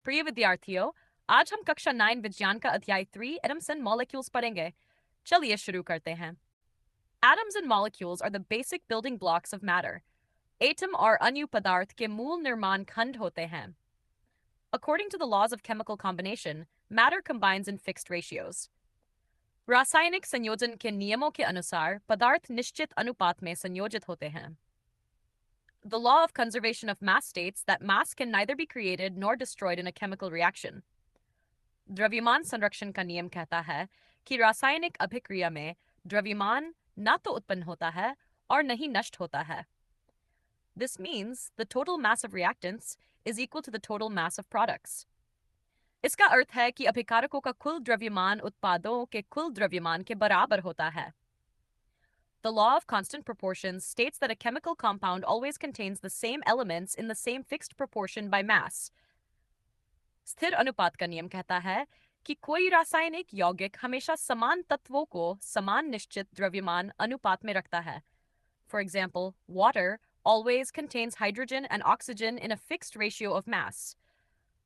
प्रिय विद्यार्थियों, आज हम कक्षा 9 विज्ञान का अध्याय 3 एटम्स एंड मॉलिक्यूल्स पढ़ेंगे। चलिए शुरू करते हैं। Atoms and molecules are the basic building blocks of matter. Atom और अणु पदार्थ के मूल निर्माण खंड होते हैं। According to the laws of chemical combination, matter combines in fixed ratios. रासायनिक संयोजन के नियमों के अनुसार पदार्थ निश्चित अनुपात में संयोजित होते हैं। The law of conservation of mass states that mass can neither be created nor destroyed in a chemical reaction. द्रव्यमान संरक्षण का नियम कहता है कि रासायनिक अभिक्रिया में द्रव्यमान न तो उत्पन्न होता है और न ही नष्ट होता है। This means the total mass of reactants is equal to the total mass of products. इसका अर्थ है कि अभिकारकों का कुल द्रव्यमान उत्पादों के कुल द्रव्यमान के बराबर होता है। The law of constant proportions states that a chemical compound always contains the same elements in the same fixed proportion by mass. स्थिर अनुपात का नियम कहता है कि कोई रासायनिक यौगिक हमेशा समान तत्वों को समान निश्चित द्रव्यमान अनुपात में रखता है। For example, water always contains hydrogen and oxygen in a fixed ratio of mass.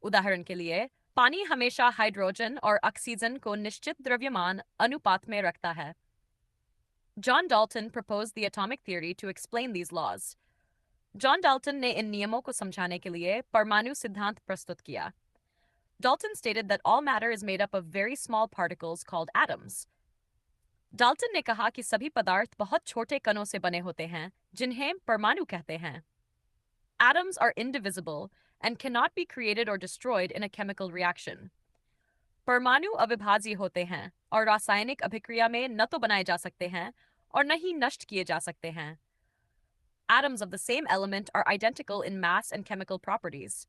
उदाहरण के लिए, पानी हमेशा हाइड्रोजन और ऑक्सीजन को निश्चित द्रव्यमान अनुपात में रखता है। John Dalton proposed the atomic theory to explain these laws. John Dalton ने इन नियमों को समझाने के लिए परमाणु सिद्धांत प्रस्तुत किया। Dalton stated that all matter is made up of very small particles called atoms. Dalton ने कहा कि सभी पदार्थ बहुत छोटे कणों से बने होते हैं, जिन्हें परमाणु कहते हैं। Atoms are indivisible and cannot be created or destroyed in a chemical reaction. परमाणु अविभाज्य होते हैं और रासायनिक अभिक्रिया में न तो बनाए जा सकते हैं और न ही नष्ट किए जा सकते हैं। Atoms of the same element are identical in mass and chemical properties.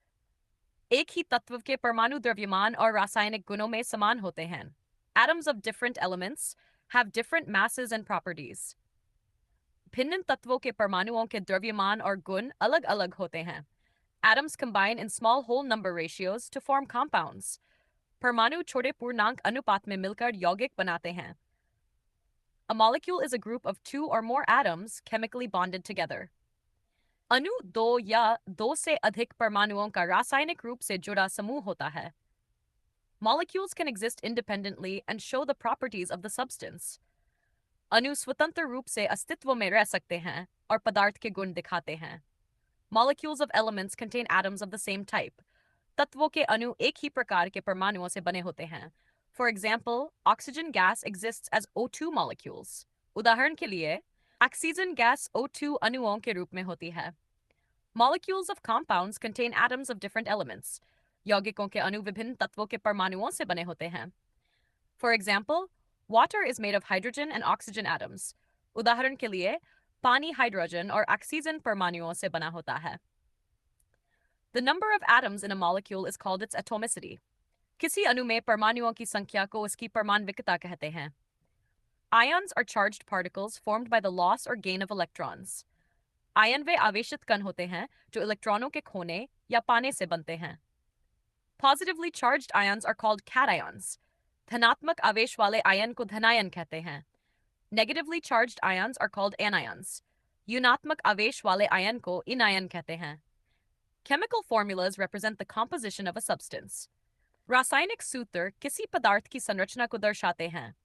एक ही तत्व के परमाणु द्रव्यमान और रासायनिक गुणों में समान होते हैं। Atoms of different elements have different masses and properties. भिन्न तत्वों के परमाणुओं के द्रव्यमान और गुण अलग-अलग होते हैं। Atoms combine in small whole number ratios to form compounds. परमाणु छोटे पूर्णांक अनुपात में मिलकर यौगिक बनाते हैं। A molecule is a group of two or more atoms chemically bonded together. अणु दो या दो से अधिक परमाणुओं का रासायनिक रूप से जुड़ा समूह होता है। Molecules can exist independently and show the properties of the substance. अणु स्वतंत्र रूप से अस्तित्व में रह सकते हैं और पदार्थ के गुण दिखाते हैं। Molecules of elements contain atoms of the same type. तत्वों के अणु एक ही प्रकार के परमाणुओं से बने होते हैं। For example, oxygen gas exists as O2 molecules. उदाहरण के लिए, ऑक्सीजन गैस O2 अणुओं के रूप में होती है। Molecules of compounds contain atoms of different elements. यौगिकों के अणु विभिन्न तत्वों के परमाणुओं से बने होते हैं। For example, water is made of hydrogen and oxygen atoms. उदाहरण के लिए, पानी हाइड्रोजन और ऑक्सीजन परमाणुओं से बना होता है। The number of atoms in a molecule is called its atomicity. किसी अणु में परमाणुओं की संख्या को उसकी परमाण्विकता कहते हैं। Ions are charged particles formed by the loss or gain of electrons. Ion वे आवेशित कण होते हैं जो इलेक्ट्रॉनों के खोने या पाने से बनते हैं। Positively charged ions are called cations. धनात्मक आवेश वाले आयन को धनायन कहते हैं। Negatively charged ions are called anions. ऋणात्मक आवेश वाले आयन को इनायन कहते हैं। Chemical formulas represent the composition of a substance. रासायनिक सूत्र किसी पदार्थ की संरचना को दर्शाते हैं।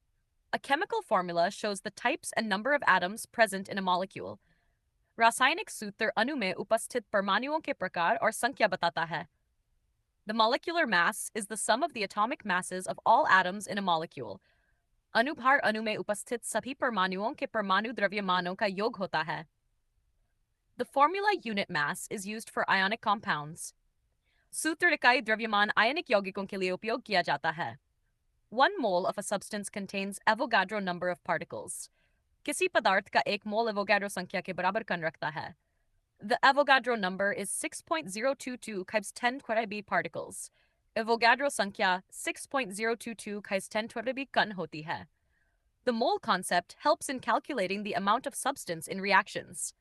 A chemical formula shows the types and number of atoms present in a molecule. रासायनिक सूत्र अणु में उपस्थित परमाणुओं के प्रकार और संख्या बताता है। The molecular mass is the sum of the atomic masses of all atoms in a molecule. अनुभार अणु में उपस्थित सभी परमाणुओं के परमाणु द्रव्यमानों का योग होता है। The formula unit mass is used for ionic compounds. सूत्र इकाई द्रव्यमान आयनिक यौगिकों के लिए उपयोग किया जाता है। 1 mole of a substance contains Avogadro number of particles. किसी पदार्थ का एक मोल एवोगाड्रो संख्या के बराबर कण रखता है। The Avogadro number is 6.022 times 10 to the particles. Avogadro संख्या 6.022 times 10 to the कण होती है। The mole concept helps in calculating the amount of substance in reactions.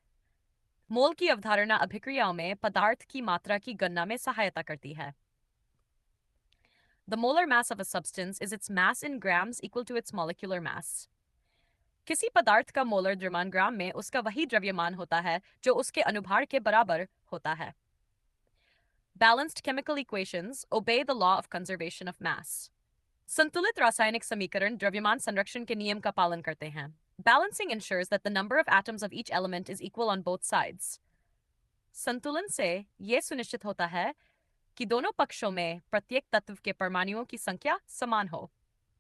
मोल की अवधारणा अभिक्रियाओं में पदार्थ की मात्रा की गणना में सहायता करती है। The molar mass of a substance is its mass in grams equal to its molecular mass. किसी पदार्थ का मोलर द्रव्यमान ग्राम में उसका वही द्रव्यमान होता है जो उसके अनुभार के बराबर होता है। Balanced chemical equations obey the law of conservation of mass. संतुलित रासायनिक समीकरण द्रव्यमान संरक्षण के नियम का पालन करते हैं. Balancing ensures that the number of atoms of each element is equal on both sides. संतुलन से यह सुनिश्चित होता है कि दोनों पक्षों में प्रत्येक तत्व के परमाणुओं की संख्या समान हो.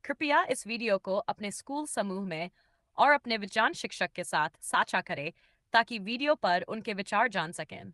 कृपया इस वीडियो को अपने स्कूल समूह में और अपने विज्ञान शिक्षक के साथ साझा करें ताकि वीडियो पर उनके विचार जान सकें.